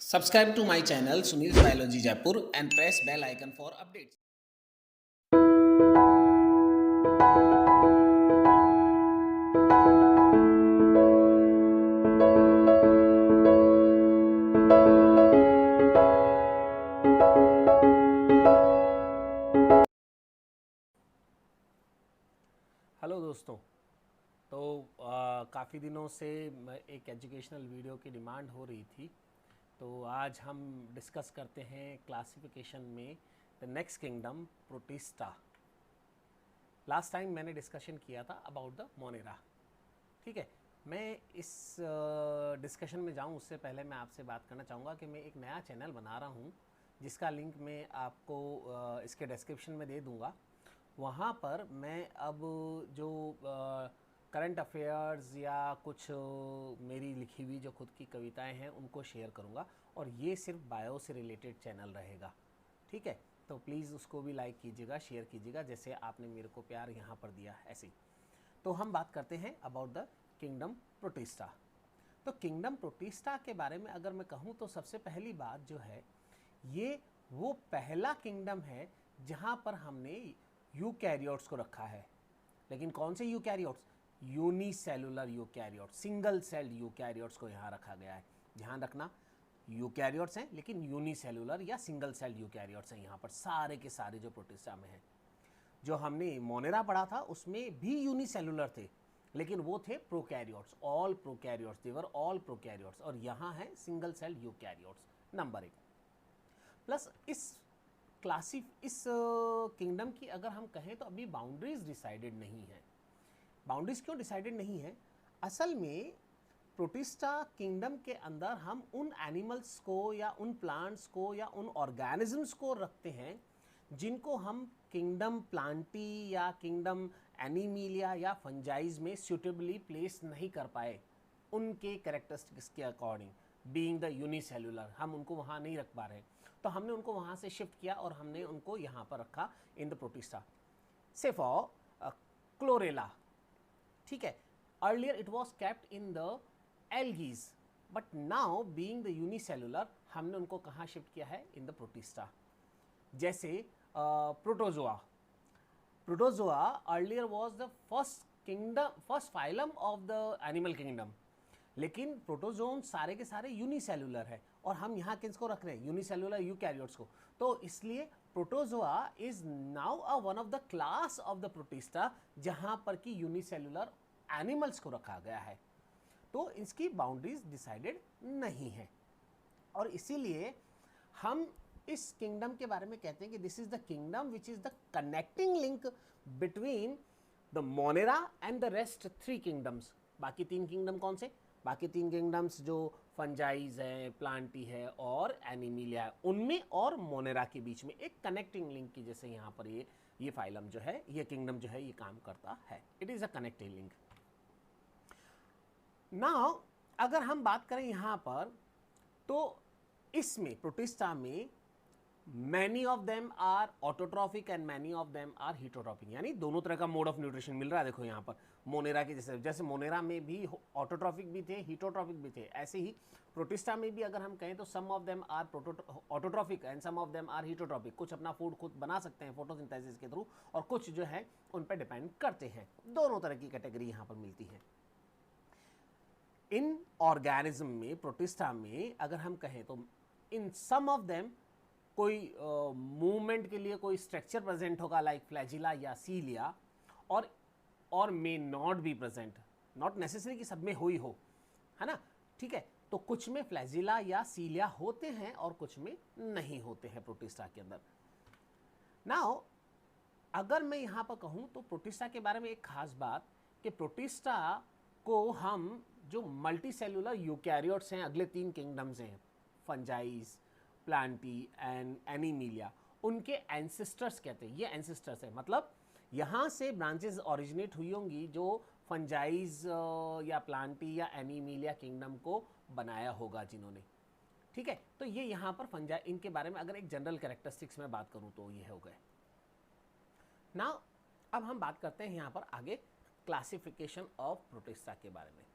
Subscribe to my channel Sunil's Biology Jaipur and press bell icon for updates. Hello दोस्तों। तो काफ़ी दिनों से एक एजुकेशनल वीडियो की डिमांड हो रही थी, तो आज हम डिस्कस करते हैं क्लासिफिकेशन में the next kingdom protista. Last time मैंने डिस्कशन किया था अबाउट द मोनेरा। ठीक है, मैं इस डिस्कशन में जाऊं उससे पहले मैं आपसे बात करना चाहूँगा कि मैं एक नया चैनल बना रहा हूं जिसका लिंक मैं आपको इसके डिस्क्रिप्शन में दे दूँगा। वहाँ पर मैं अब जो करंट अफेयर्स या कुछ मेरी लिखी हुई जो खुद की कविताएं हैं उनको शेयर करूँगा, और ये सिर्फ बायो से रिलेटेड चैनल रहेगा। ठीक है, तो प्लीज़ उसको भी लाइक कीजिएगा, शेयर कीजिएगा, जैसे आपने मेरे को प्यार यहाँ पर दिया ऐसे ही। तो हम बात करते हैं अबाउट द किंगडम प्रोटिस्टा। तो किंगडम प्रोटिस्टा के बारे में अगर मैं कहूँ तो सबसे पहली बात जो है, ये वो पहला किंगडम है जहाँ पर हमने यूकैरियोट्स को रखा है। लेकिन कौन से eukaryotes? Unicellular eukaryotes, single celled eukaryotes को यहाँ रखा गया है। ध्यान रखना, यूकैरियोट्स हैं लेकिन यूनिसेलुलर या सिंगल सेल्ड यूकैरियोट्स हैं यहाँ पर, सारे के सारे जो प्रोटिस्टा में हैं। जो हमने मोनेरा पढ़ा था उसमें भी यूनिसेलुलर थे, लेकिन वो थे prokaryotes, all prokaryotes, they were all prokaryotes. और यहाँ है single celled eukaryotes, number 1। Plus इस किंगडम की अगर हम कहें तो अभी बाउंड्रीज डिसाइडेड नहीं है। बाउंड्रीज क्यों डिसाइडेड नहीं है? असल में प्रोटिस्टा किंगडम के अंदर हम उन एनिमल्स को या उन प्लांट्स को या उन ऑर्गेनिजम्स को रखते हैं जिनको हम किंगडम प्लांटी या किंगडम एनिमिलिया या फंजाइज में सूटेबली प्लेस नहीं कर पाए उनके कैरेक्टरिस्टिक्स के अकॉर्डिंग। बीइंग द यूनिसेलुलर हम उनको वहाँ नहीं रख पा रहे, तो हमने उनको वहाँ से शिफ्ट किया और हमने उनको यहाँ पर रखा in the Protista. Say for Chlorella, ठीक है, earlier it was kept in the algae, but now being the unicellular हमने उनको कहाँ शिफ्ट किया है? In the Protista. जैसे protozoa, protozoa earlier was the first phylum of the animal kingdom, लेकिन protozoan सारे के सारे यूनिसेलुलर है और हम यहाँ किसको रख रहे हैं? यूनिसेलुलर यूकैरियोट्स को। तो इसलिए protozoa is now a one of the class of the protista जहाँ पर कि यूनिसेलुलर एनिमल्स को रखा गया है। तो इसकी बाउंड्रीज डिसाइडेड नहीं है, और इसीलिए हम इस किंगडम के बारे में कहते हैं कि this is the kingdom which is the connecting link between the Monera and the rest 3 kingdoms. बाकी 3 किंगडम कौन से? बाकी 3 किंगडम्स जो फंजाइज है, प्लांटी है और एनिमिलिया है, उनमें और मोनेरा के बीच में एक कनेक्टिंग लिंक की जैसे यहाँ पर ये फाइलम जो है, ये किंगडम जो है, ये काम करता है। It is a connecting link. Now अगर हम बात करें यहाँ पर, तो इसमें प्रोटिस्टा में many of them are autotrophic and many of them are heterotrophic, यानी दोनों तरह का मोड ऑफ न्यूट्रिशन मिल रहा है। देखो यहाँ पर मोनेरा के जैसे मोनेरा में भी ऑटोट्रॉफिक भी थे, हीटोट्रॉफिक भी थे, ऐसे ही प्रोटिस्टा में भी अगर हम कहें तो some of them are autotrophic and some of them are heterotrophic. कुछ अपना फूड खुद बना सकते हैं फोटोसिंथेसिस के थ्रू, और कुछ जो है उन पर डिपेंड करते हैं। दोनों तरह की कैटेगरी यहाँ पर मिलती है। इन ऑर्गेनिज्म में, प्रोटिस्टा में अगर हम कहें तो इन सम ऑफ देम कोई मूवमेंट के लिए कोई स्ट्रक्चर प्रेजेंट होगा लाइक फ्लैजिला या सीलिया, और may not be present, not necessary कि सब में हो ही हो, है ना। ठीक है, तो कुछ में फ्लैजिला या सीलिया होते हैं और कुछ में नहीं होते हैं प्रोटिस्टा के अंदर। नाउ अगर मैं यहाँ पर कहूँ तो प्रोटिस्टा के बारे में एक खास बात कि प्रोटिस्टा को हम जो मल्टी सेलुलर यूकैरियोट्स हैं, अगले 3 किंगडम्स हैं, फंजाइज, प्लांटी एंड एनिमिलिया, उनके एंसेस्टर्स कहते हैं। ये एंसेस्टर्स है, मतलब यहाँ से ब्रांचेस ओरिजिनेट हुई होंगी जो फंजाइज या प्लांटी या एनिमिलिया किंगडम को बनाया होगा जिन्होंने। ठीक है, तो ये यहाँ पर फंजाई, इनके बारे में अगर एक जनरल कैरेक्टरिस्टिक्स में बात करूँ तो ये हो गए। नाउ अब हम बात करते हैं यहाँ पर आगे क्लासिफिकेशन ऑफ प्रोटिस्टा के बारे में।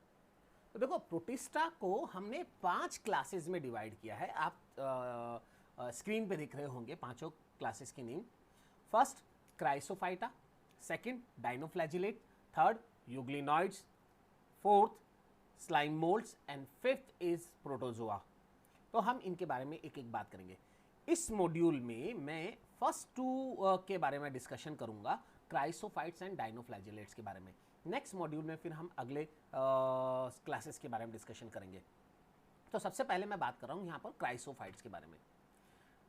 तो देखो प्रोटिस्टा को हमने 5 क्लासेस में डिवाइड किया है। आप स्क्रीन पे दिख रहे होंगे पांचों क्लासेस की name. First Chrysophyta, second dinoflagellate, third euglenoids, fourth slime moulds and fifth is protozoa. तो हम इनके बारे में एक एक बात करेंगे। इस मॉड्यूल में मैं फर्स्ट 2 के बारे में डिस्कशन करूंगा, क्राइसोफाइट्स एंड डाइनोफ्लैजिलेट्स के बारे में। नेक्स्ट मॉड्यूल में फिर हम अगले क्लासेस के बारे में डिस्कशन करेंगे। तो सबसे पहले मैं बात कर रहा हूँ यहाँ पर क्राइसोफाइट्स के बारे में,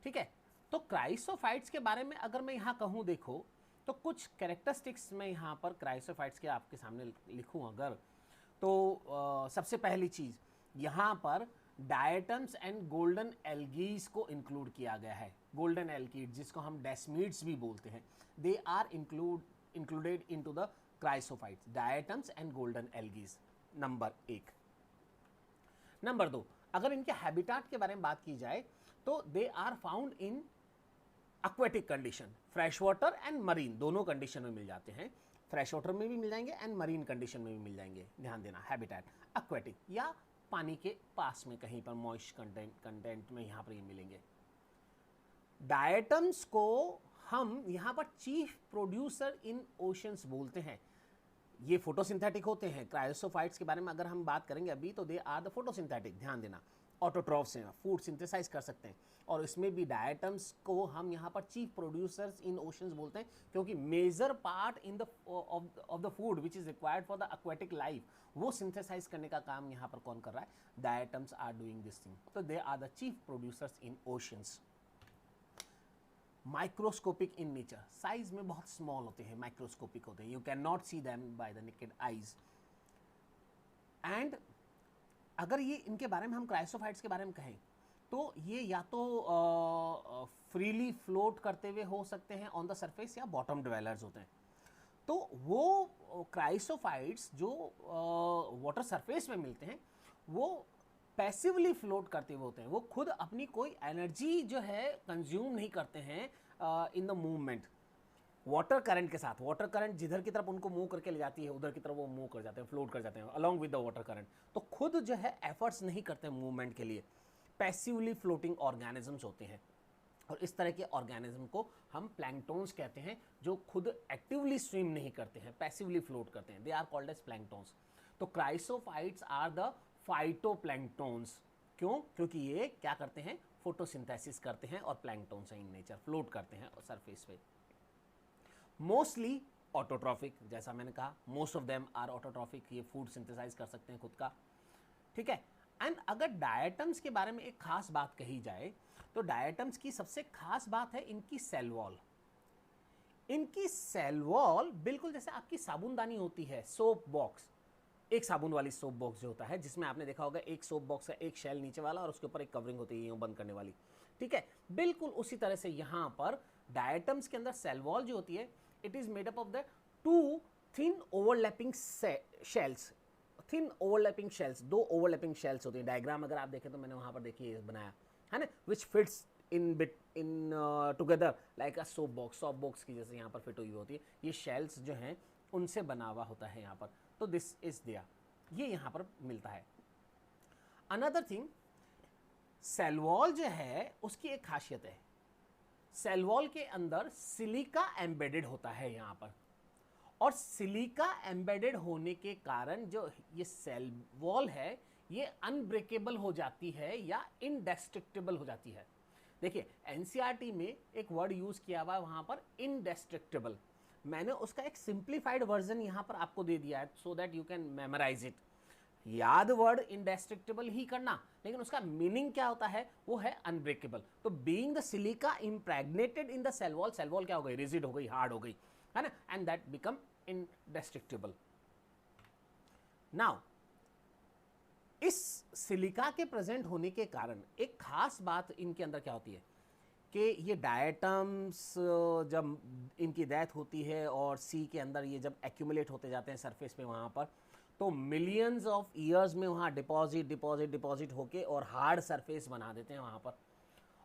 ठीक है। तो क्राइसोफाइट्स के बारे में अगर मैं यहाँ कहूँ, देखो तो कुछ कैरेक्टरिस्टिक्स मैं यहाँ पर क्राइसोफाइट्स के आपके सामने लिखूँ अगर, तो सबसे पहली चीज़ यहाँ पर डायटम्स एंड गोल्डन एल्गीज को इंक्लूड किया गया है। गोल्डन एल्गीड जिसको हम डेस्मीड्स भी बोलते हैं, they are included into the chrysophytes, diatoms and golden algae, number 1। Number 2, अगर इनके हैबिटाट के बारे में बात की जाए तो they are found in aquatic condition, fresh water and marine, दोनों कंडीशन में मिल जाते हैं। फ्रेश वाटर में भी मिल जाएंगे एंड मरीन कंडीशन में भी मिल जाएंगे। ध्यान देना, हैबिटेट एक्वेटिक या पानी के पास में कहीं पर मॉइस्ट कंटेंट में यहाँ पर ये मिलेंगे। डायटम्स को हम यहाँ पर चीफ प्रोड्यूसर इन ओशंस बोलते हैं। ये फोटोसिंथेटिक होते हैं। क्रायोसोफाइट्स के बारे में अगर हम बात करेंगे अभी, तो दे आर द फोटोसिंथेटिक। ध्यान देना, ऑटोट्रॉफ्स हैं, फूड सिंथेसाइज कर सकते हैं। और इसमें भी डायटम्स को हम यहाँ पर चीफ प्रोड्यूसर्स इन ओशंस बोलते हैं, क्योंकि major part in the of the food which is required for the aquatic life, वो सिंथेसाइज करने का काम यहाँ पर कौन कर रहा है? Diatoms are doing this thing. तो they are the chief producers in oceans. Microscopic in nature, size में बहुत स्मॉल होते हैं, माइक्रोस्कोपिक होते हैं, you can not see them by the naked eyes. And अगर ये इनके बारे में हम क्राइसोफाइट्स के बारे में कहें तो ये या तो फ्रीली फ्लोट करते हुए हो सकते हैं ऑन द सरफेस, या बॉटम डिवेलर्स होते हैं। तो वो क्राइसोफाइट्स जो वाटर सरफेस में मिलते हैं वो पैसिवली फ्लोट करते हुए होते हैं। वो खुद अपनी कोई एनर्जी जो है कंज्यूम नहीं करते हैं in the movement water current के साथ। वाटर करंट जिधर की तरफ उनको मूव करके ले जाती है, उधर की तरफ वो मूव कर जाते हैं, फ्लोट कर जाते हैं along with the water current. तो खुद जो है एफर्ट्स नहीं करते मूवमेंट के लिए, पैसिवली फ्लोटिंग ऑर्गेनिजम्स होते हैं। और इस तरह के ऑर्गेनिज्म को हम प्लैंकटोन्स कहते हैं, जो खुद एक्टिवली स्विम नहीं करते हैं, पैसिवली फ्लोट करते हैं। They are called as planktons. तो क्राइसोफाइट्स आर द फाइटोप्लैंकटोन्स। क्यों? क्योंकि ये क्या करते हैं? फोटोसिंथेसिस करते हैं और प्लैंकटोन्स हैं इन नेचर, फ्लोट करते हैं सरफेस पे। मोस्टली ऑटोट्रॉफिक, जैसा मैंने कहा, most of them are autotrophic. ये फूड सिंथेसाइज कर सकते हैं खुद का, ठीक है। एंड अगर डायटम्स के बारे में एक खास बात कही जाए तो डायटम्स की सबसे खास बात है इनकी सेल वॉल। इनकी सेल वॉल बिल्कुल जैसे आपकी साबुनदानी होती है, सोप बॉक्स, एक साबुन वाली सोप बॉक्स जो होता है, जिसमें आपने देखा होगा एक सोप बॉक्स का एक शेल नीचे वाला और उसके ऊपर एक कवरिंग होती है बंद करने वाली, ठीक है। बिल्कुल उसी तरह से यहाँ पर डायटम्स के अंदर सेल वॉल जो होती है, it is made up of the 2 thin overlapping shells. Thin overlapping shells, 2 overlapping shells होती है। डायग्राम अगर आप देखें तो मैंने वहाँ पर देखिए बनाया है ना, which fits in together like a soap box की जैसे यहाँ पर फिट हुई होती है। ये शेल्स जो हैं उनसे बना हुआ होता है यहाँ पर। तो दिस इज देयर, ये यहाँ पर मिलता है। अनदर थिंग, सेल वॉल जो है उसकी एक खासियत है, सेल वॉल के अंदर सिलिका एम्बेडेड होता है यहाँ पर। और सिलिका एम्बेडेड होने के कारण जो ये सेल वॉल है ये अनब्रेकेबल हो जाती है या इनडेस्ट्रक्टिबल हो जाती है। देखिए एनसीईआरटी में एक वर्ड यूज किया हुआ है वहां पर, इनडेस्ट्रक्टिबल। मैंने उसका एक सिंप्लीफाइड वर्जन यहां पर आपको दे दिया है so that you can memorize it. याद वर्ड इनडेस्ट्रक्टिबल ही करना, लेकिन उसका मीनिंग क्या होता है? वो है अनब्रेकेबल। तो being the silica impregnated in the cell wall क्या हो गई? रिजिड हो गई, हार्ड हो गई, है ना, एंड दैट बिकम इनडेस्ट्रक्टिबल। नाउ इस सिलिका के प्रेजेंट होने के कारण एक खास बात इनके अंदर क्या होती है कि ये डायटम्स जब इनकी डेथ होती है और सी के अंदर ये जब एक्यूमुलेट होते जाते हैं सरफेस पे वहाँ पर, तो मिलियंस ऑफ ईयर्स में वहाँ डिपॉजिट होके और हार्ड सरफेस बना देते हैं वहाँ पर।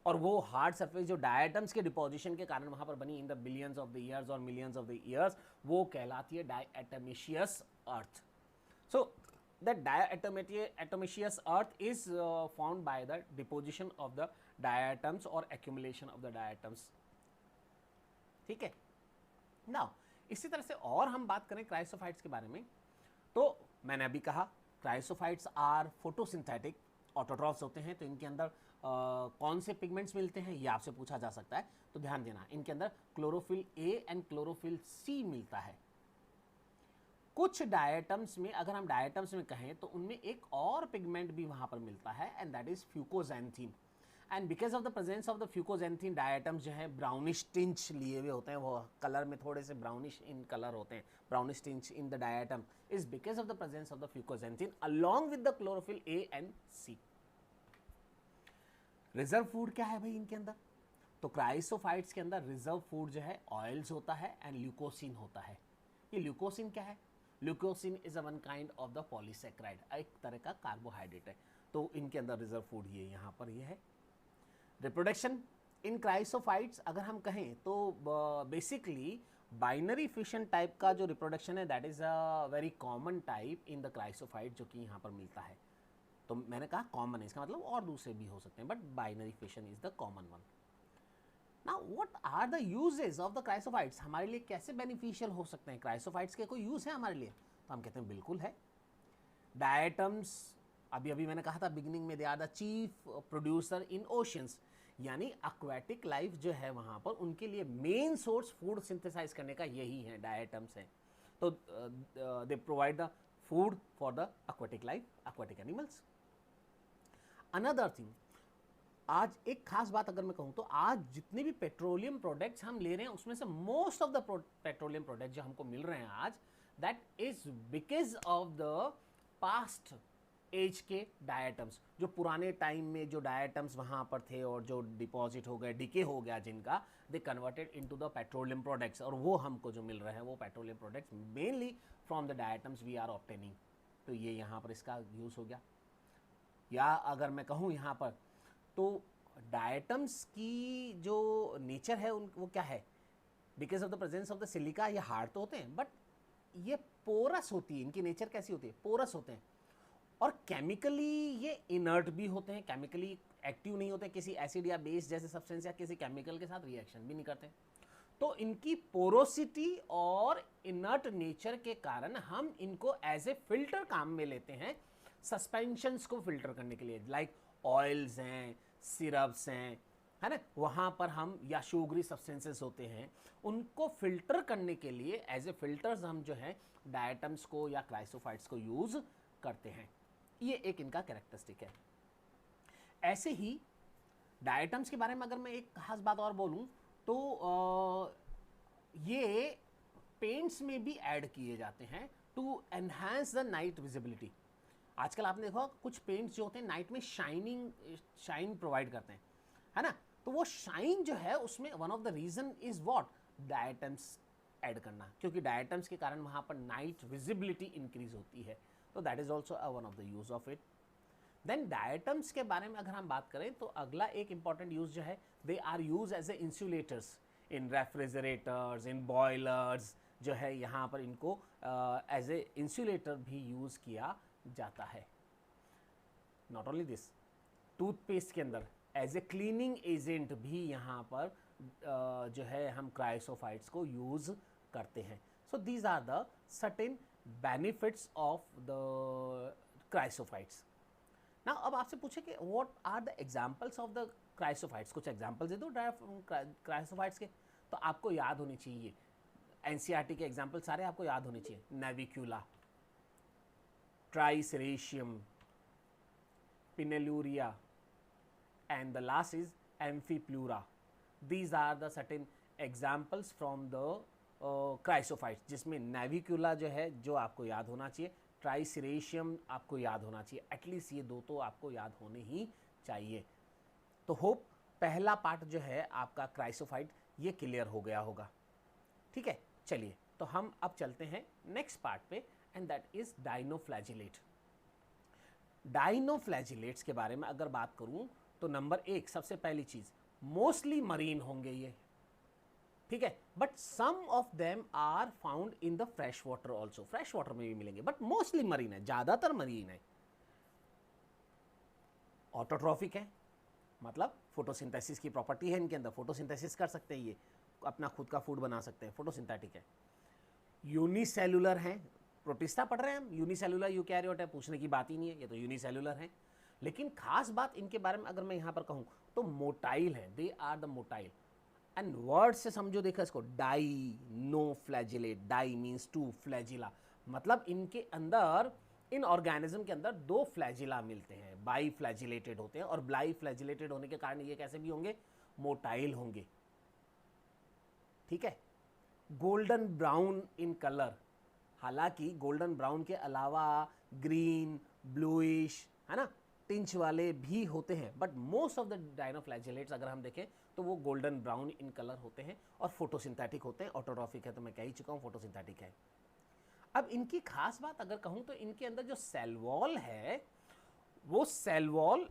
और वो हार्ड सरफेस जो डायटम्स के डिपोजिशन के कारण वहाँ पर बनी in the billions of the years और मिलियंस ऑफ द ईयर्स, वो कहलाती है डायटमेशियस अर्थ। सो that diatomaceous earth is formed by the deposition of the diatoms or accumulation of the diatoms. ठीक है. Now इसी तरह से और हम बात करें क्राइसोफाइट्स के बारे में, तो मैंने अभी कहा क्राइसोफाइट्स आर फोटोसिंथेटिक, ऑटोट्रॉफ्स होते हैं, तो इनके अंदर कौन से पिगमेंट्स मिलते हैं ये आपसे पूछा जा सकता है, तो ध्यान देना इनके अंदर chlorophyll A and chlorophyll C मिलता है. कुछ डायटम्स में, अगर हम डायटम्स में कहें तो उनमें एक और पिगमेंट भी वहां पर मिलता है and that is fucoxanthin. And because of the presence of the fucoxanthin diatoms जो है ब्राउनिश टिंच लिए हुए होते हैं, वो कलर में थोड़े से ब्राउनिश इन कलर होते हैं, brownish tinge in the diatom is because of the presence of the fucoxanthin along with the chlorophyll A and C. Reserve food क्या है भाई इनके अंदर, तो क्राइसोफाइट्स के अंदर रिजर्व फूड जो है ऑयल्स होता है एंड ल्यूकोसिन होता है. ये ल्यूकोसिन क्या है, leucosin is a one kind of the polysaccharide, एक तरह का कार्बोहाइड्रेट है, तो इनके अंदर रिजर्व फूड ये यहाँ पर ये है. रिप्रोडक्शन इन क्राइसोफाइट्स अगर हम कहें तो बेसिकली बाइनरी फिशन टाइप का जो रिप्रोडक्शन है that is a very common type in the chrysophyte जो कि यहाँ पर मिलता है. तो मैंने कहा कॉमन है, इसका मतलब और दूसरे भी हो सकते हैं, but binary fission is the common one. Now what are the uses of the chrysophytes, हमारे लिए कैसे बेनिफिशियल हो सकते हैं, क्राइसोफाइट्स के कोई यूज है हमारे लिए, तो हम कहते हैं बिल्कुल है. डायटम्स, अभी मैंने कहा था बिगिनिंग में, they are the chief producer in oceans, यानी एक्वेटिक लाइफ जो है वहाँ पर उनके लिए मेन सोर्स फूड सिंथेसाइज करने का यही है, डायटम्स है. तो they provide the food for the aquatic life, aquatic animals. Another thing, आज एक खास बात अगर मैं कहूँ तो आज जितने भी पेट्रोलियम प्रोडक्ट्स हम ले रहे हैं उसमें से most of the petroleum product जो हमको मिल रहे हैं आज, that is because of the past age के डायटम्स, जो पुराने टाइम में जो डायटम्स वहाँ पर थे और जो डिपॉजिट हो गए, डिके हो गया जिनका, they converted into the petroleum products, और वो हमको जो मिल रहे हैं वो petroleum products mainly from the diatoms we are obtaining. तो ये यहाँ पर इसका यूज़ हो गया. या अगर मैं कहूँ यहाँ पर तो डायटम्स की जो नेचर है वो क्या है, because of the presence of the silica, ये हार्ड तो होते हैं बट ये पोरस होती है, इनकी नेचर कैसी होती है, पोरस होते हैं, और केमिकली ये इनर्ट भी होते हैं, केमिकली एक्टिव नहीं होते, किसी एसिड या बेस जैसे सब्सटेंस या किसी केमिकल के साथ रिएक्शन भी नहीं करते. तो इनकी पोरोसिटी और इनर्ट नेचर के कारण हम इनको एज ए फिल्टर काम में लेते हैं, सस्पेंशंस को फिल्टर करने के लिए, लाइक ऑयल्स हैं, सिरप्स हैं, है ना, वहाँ पर हम, या शुगरी सब्सटेंसेस होते हैं, उनको फिल्टर करने के लिए एज ए फिल्टर्स हम जो है डायटम्स को या क्राइसोफाइट्स को यूज़ करते हैं. ये एक इनका कैरेक्टरिस्टिक है. ऐसे ही डायटम्स के बारे में अगर मैं एक खास बात और बोलूँ तो ये पेंट्स में भी ऐड किए जाते हैं to enhance the night visibility. आजकल आपने देखा कुछ पेंट्स जो होते हैं नाइट में शाइन प्रोवाइड करते हैं, है ना, तो वो शाइन जो है उसमें one of the reason is what, diatoms add करना, क्योंकि डायटम्स के कारण वहाँ पर नाइट विजिबिलिटी इंक्रीज होती है. तो that is also one of the use of it. Then diatoms के बारे में अगर हम बात करें तो अगला एक इंपॉर्टेंट यूज जो है, they are use as a insulators in refrigerators, in boilers, जो है यहाँ पर इनको एज ए इंसुलेटर भी यूज़ किया जाता है. नॉट ओनली दिस, टूथपेस्ट के अंदर एज ए क्लीनिंग एजेंट भी यहाँ पर जो है हम क्राइसोफाइट्स को यूज़ करते हैं. So these are the certain benefits of the chrysophytes. ना अब आपसे पूछे कि what are the examples of the chrysophytes, कुछ एग्जांपल्स दे दो क्राइसोफाइट्स के, तो आपको याद होने चाहिए. एनसीईआरटी के एग्जांपल सारे आपको याद होने चाहिए. नेविक्यूला, ट्राइसेरेशियम, पिनेलुरिया, and the last is Amphiplura. These are the certain examples from the chrysophytes, जिसमें नेविक्यूला जो है जो आपको याद होना चाहिए, ट्राइसेरेशियम आपको याद होना चाहिए, एटलीस्ट ये दो तो आपको याद होने ही चाहिए. तो होप पहला पार्ट जो है आपका क्राइसोफाइट ये क्लियर हो गया होगा. ठीक है, चलिए तो हम अब चलते हैं नेक्स्ट पार्ट पे, एंड दैट इज डाइनोफ्लैजिलेट. डाइनोफ्लैजिलेट्स के बारे में अगर बात करूं तो नंबर एक, सबसे पहली चीज, मोस्टली मरीन होंगे ये, ठीक है, but some of them are found in the fresh water also, fresh water में भी मिलेंगे, बट मोस्टली मरीन है, ज्यादातर मरीन है। ऑटोट्रॉफिक है, मतलब फोटोसिंथेसिस की प्रॉपर्टी है इनके अंदर, फोटोसिंथेसिस कर सकते हैं, ये अपना खुद का फूड बना सकते हैं, फोटोसिंथेटिक है। यूनिसेल्युलर है, प्रोटिस्टा पढ़ रहे हैं हम, यूनिसेल्युलर यूकैरियोट है, पूछने की बात ही नहीं है, ये तो यूनिसेल्युलर है। लेकिन खास बात इनके बारे में अगर मैं यहाँ पर कहूँ तो मोटाइल है, they are the motile. And word से समझो, देखो इसको, dinoflagellate, di means two, flagella मतलब इनके अंदर, इन ऑर्गेनिज्म के अंदर दो फ्लैजिला मिलते हैं, बाई फ्लैजिलेटेड होते हैं, और बाई फ्लैजिलेटेड होने के कारण ये कैसे भी होंगे, मोटाइल होंगे। ठीक है, गोल्डन ब्राउन इन कलर, हालांकि गोल्डन ब्राउन के अलावा ग्रीन, ब्लूइश, है ना, टिंच वाले भी होते हैं, but most of the dinoflagellates अगर हम देखें तो वो गोल्डन ब्राउन इन कलर होते हैं और फोटोसिंथेटिक होते हैं। ऑटोट्रॉफिक है तो मैं कह ही चुका हूँ, फोटोसिंथेटिक है। अब इनकी खास बात अगर कहूँ तो इनके अंदर जो सेल वॉल है, वो सेल वॉल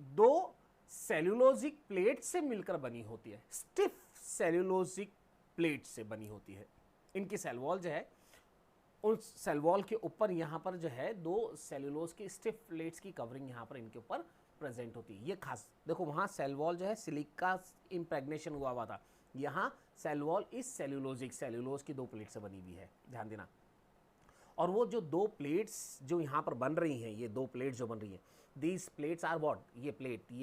दो सेल्यूलोजिक प्लेट से मिलकर बनी होती है, स्टिफ सेल्यूलोजिक प्लेट से बनी होती है। इनकी सेल वॉल जो है, उस सेल वॉल के ऊपर यहाँ पर जो है दो सेल्यूलोज की स्टिफ प्लेट्स की कवरिंग यहाँ पर इनके ऊपर प्रेजेंट होती है। ये खास देखो, वहाँ सेल वॉल जो है सिलिका इम्प्रेग्नेशन हुआ था, यहाँ सेल वॉल इस सेल्यूलोजिक, सेल्यूलोज की दो प्लेट से बनी हुई है, ध्यान देना। और वो जो दो प्लेट्स जो यहाँ पर बन रही हैं, ये दो प्लेट्स जो बन रही हैं, दीज प्लेट्स आर व्हाट, ये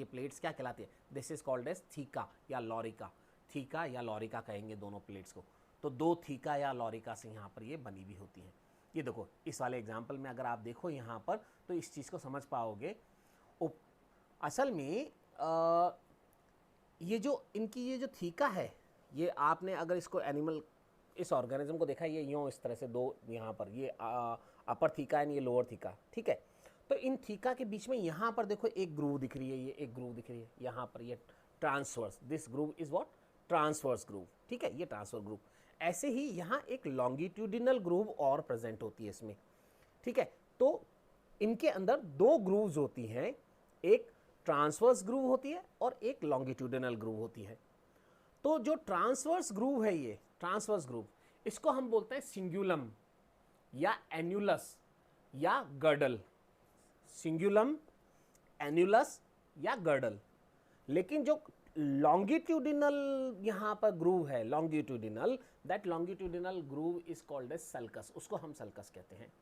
प्लेट्स क्या कहलाती है, this is called as theca या लॉरिका, थीका या लॉरिका कहेंगे दोनों प्लेट्स को। तो दो थीका या लॉरिका से यहाँ पर ये बनी हुई होती हैं। ये देखो, इस वाले एग्जाम्पल में अगर आप देखो यहाँ पर तो इस चीज़ को समझ पाओगे। असल में ये जो इनकी ये जो थीका है, ये आपने अगर इसको एनिमल, इस ऑर्गेनिज्म को देखा, ये यूँ इस तरह से दो यहाँ पर, ये अपर थीका एंड ये लोअर थीका, ठीक है। तो इन थीका के बीच में यहाँ पर देखो एक ग्रूव दिख रही है, ये एक ग्रूव दिख रही है यहाँ पर, ये transverse, this groove is what, transverse groove, ठीक है, ये ट्रांसवर्स ग्रूव। ऐसे ही यहाँ एक लॉन्गिट्यूडिनल ग्रूव और प्रेजेंट होती है इसमें, ठीक है। तो इनके अंदर दो ग्रूव्स होती हैं, एक ट्रांसवर्स ग्रूव होती है और एक लॉन्गिट्यूडिनल ग्रूव होती है। तो जो ट्रांसवर्स ग्रूव है, ये ट्रांसवर्स ग्रूव, इसको हम बोलते हैं सिंगुलम या एन्युलस या गर्डल, सिंगुलम, एन्युलस या गर्डल। लेकिन जो लॉन्गिट्यूडिनल यहाँ पर ग्रूव है, longitudinal, that longitudinal groove is called as sulcus, उसको हम सल्कस कहते हैं।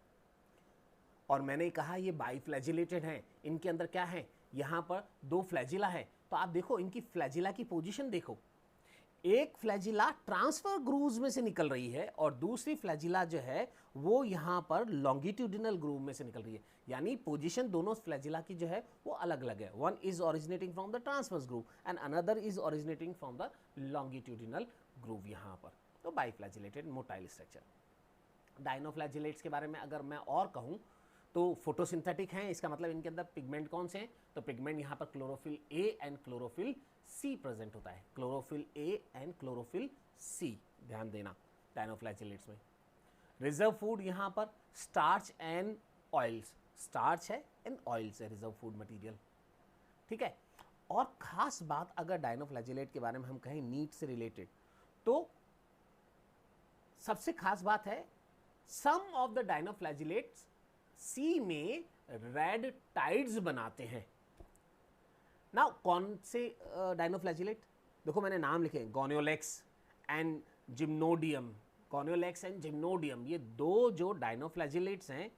और मैंने कहा ये बाईफ्लैजिलेटेड हैं, इनके अंदर क्या है, यहाँ पर दो फ्लैजिला है। तो आप देखो इनकी फ्लैजिला की पोजीशन देखो, एक फ्लैजिला ट्रांसफर ग्रूव्स में से निकल रही है और दूसरी फ्लैजिला जो है वो यहाँ पर लॉन्गिट्यूडिनल ग्रूव में से निकल रही है, यानी पोजीशन दोनों फ्लैजिला की जो है वो अलग अलग है। One is originating from the transverse groove and another is originating from the longitudinal groove यहाँ पर। तो बाईफ्लैजिलेटेड मोटाइल स्ट्रक्चर। डायनोफ्लैजिलेट्स के बारे में अगर मैं और कहूँ तो फोटोसिंथेटिक हैं, इसका मतलब इनके अंदर पिगमेंट कौन से हैं, तो पिगमेंट यहाँ पर chlorophyll A and chlorophyll C present होता है, chlorophyll A and chlorophyll C, ध्यान देना डायनोफ्लैजिलेट्स में। रिजर्व फूड यहाँ पर स्टार्च एंड ऑयल्स, स्टार्च है एंड ऑयल्स है रिजर्व फूड मटेरियल, ठीक है। और खास बात अगर डायनोफ्लैजिलेट के बारे में हम कहें मीट से रिलेटेड, तो सबसे खास बात है सम ऑफ द डायनोफ्लैजिलेट्स सी में रेड टाइड्स बनाते हैं। ना कौन से डायनोफ्लैजिलेट, देखो मैंने नाम लिखे, गोनियोलेक्स एंड जिम्नोडियम, गोनियोलेक्स एंड जिम्नोडियम, ये दो जो डायनोफ्लैजिलेट्स हैं,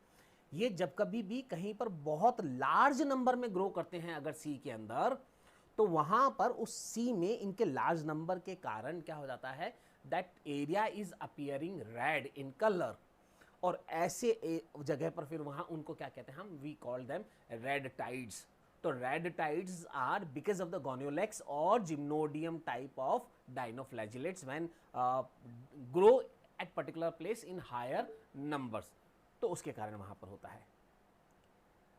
ये जब कभी भी कहीं पर बहुत लार्ज नंबर में ग्रो करते हैं अगर सी के अंदर, तो वहां पर उस सी में इनके लार्ज नंबर के कारण क्या हो जाता है, that area is appearing red in colour. और ऐसे जगह पर फिर वहां उनको क्या कहते हैं हम, we call them red tides. तो red tides are because of the Gonyaulax और Gymnodinium type of dinoflagellates when grow at particular place in higher numbers, तो उसके कारण वहां पर होता है।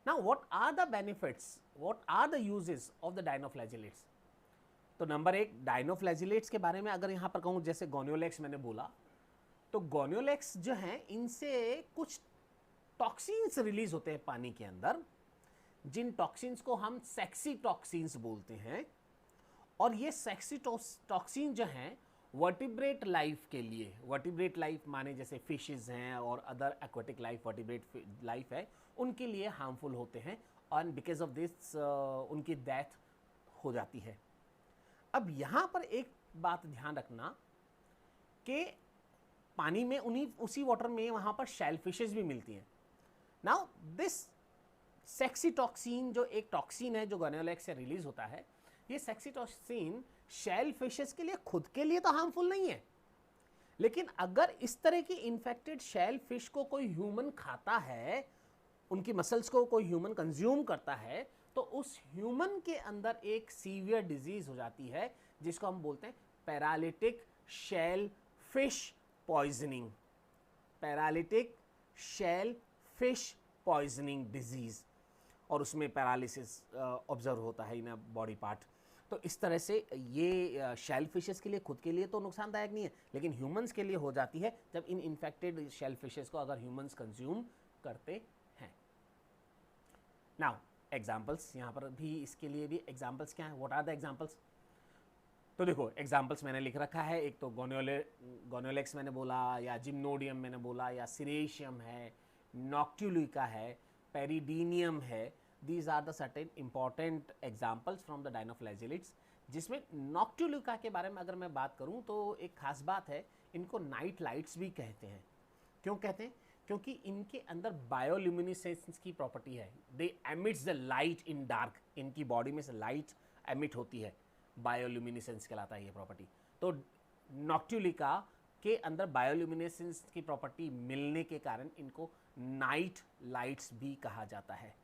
Now what are the benefits, what are the uses of the dinoflagellates. तो number एक, डायनोफ्लैजिलेट्स के बारे में अगर यहां पर कहूं, जैसे गोनियोलेक्स मैंने बोला, तो गोनियोलेक्स जो हैं इनसे कुछ टॉक्सिन्स रिलीज होते हैं पानी के अंदर, जिन टॉक्सिन्स को हम सेक्सी टॉक्सिन्स बोलते हैं। और ये सेक्सी टॉक्सिन जो हैं वर्टिब्रेट लाइफ के लिए, वर्टिब्रेट लाइफ माने जैसे फिशेस हैं और other aquatic life, vertebrate life है, उनके लिए हार्मफुल होते हैं और बिकॉज ऑफ दिस उनकी डेथ हो जाती है। अब यहाँ पर एक बात ध्यान रखना कि पानी में उसी वाटर में वहाँ पर शेल फिशेस भी मिलती हैं। नाउ दिस सेक्सीटॉक्सिन जो एक टॉक्सिन है जो गोनोलेक्स से रिलीज होता है, ये सेक्सीटॉक्सिन शेल फिशेस के लिए खुद के लिए तो हार्मफुल नहीं है, लेकिन अगर इस तरह की इन्फेक्टेड शेल फिश को कोई ह्यूमन खाता है, उनकी मसल्स को कोई ह्यूमन कंज्यूम करता है, तो उस ह्यूमन के अंदर एक सीवियर डिजीज हो जाती है जिसको हम बोलते हैं paralytic shell fish poisoning, paralytic shell fish poisoning disease, और उसमें पैरालिसिस ऑब्जर्व होता है इन बॉडी पार्ट। तो इस तरह से ये शेल फिशेस के लिए खुद के लिए तो नुकसानदायक नहीं है, लेकिन ह्यूमंस के लिए हो जाती है जब इन इन्फेक्टेड शेल फिशेस को अगर ह्यूमंस कंज्यूम करते हैं। नाउ एग्जाम्पल्स, यहाँ पर भी इसके लिए भी एग्जाम्पल्स क्या हैं, व्हाट आर द एग्जाम्पल्स? तो देखो एग्जाम्पल्स मैंने लिख रखा है, एक तो गोनोलेक्स मैंने बोला, या जिम्नोडियम मैंने बोला, या सिरेशियम है, नॉक्ट्युलिका है, पेरिडीनियम है। These are the certain important examples from the dinoflagellates, जिसमें नॉक्ट्युलिका के बारे में अगर मैं बात करूं तो एक खास बात है, इनको नाइट लाइट्स भी कहते हैं। क्यों कहते हैं? क्योंकि इनके अंदर बायोल्यूमिनेसेंस की प्रॉपर्टी है, they emits the light in dark, इनकी बॉडी में से लाइट एमिट होती है, बायोल्यूमिनेसेंस कहलाता है ये प्रॉपर्टी। तो नॉक्ट्युलिका के अंदर बायोल्यूमिनेसेंस की प्रॉपर्टी मिलने के कारण इनको नाइट लाइट्स भी कहा जाता है।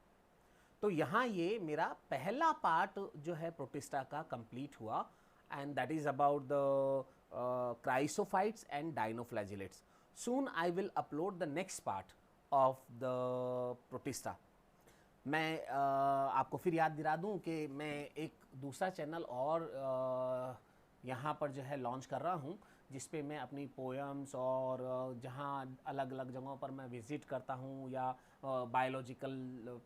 तो यहाँ ये मेरा पहला पार्ट जो है प्रोटिस्टा का कंप्लीट हुआ, and that is about the chrysophytes and dinoflagellates. Soon I will upload the next part of the protista. मैं आपको फिर याद दिला दूं कि मैं एक दूसरा चैनल और यहाँ पर जो है लॉन्च कर रहा हूँ, जिस पे मैं अपनी पोएम्स और जहाँ अलग अलग जगहों पर मैं विज़िट करता हूँ या बायोलॉजिकल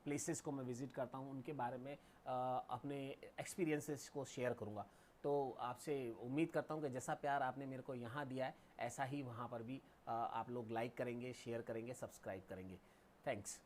प्लेसेस को मैं विज़िट करता हूँ, उनके बारे में अपने एक्सपीरियंसेस को शेयर करूँगा। तो आपसे उम्मीद करता हूँ कि जैसा प्यार आपने मेरे को यहाँ दिया है, ऐसा ही वहाँ पर भी आप लोग लाइक करेंगे, शेयर करेंगे, सब्सक्राइब करेंगे। थैंक्स।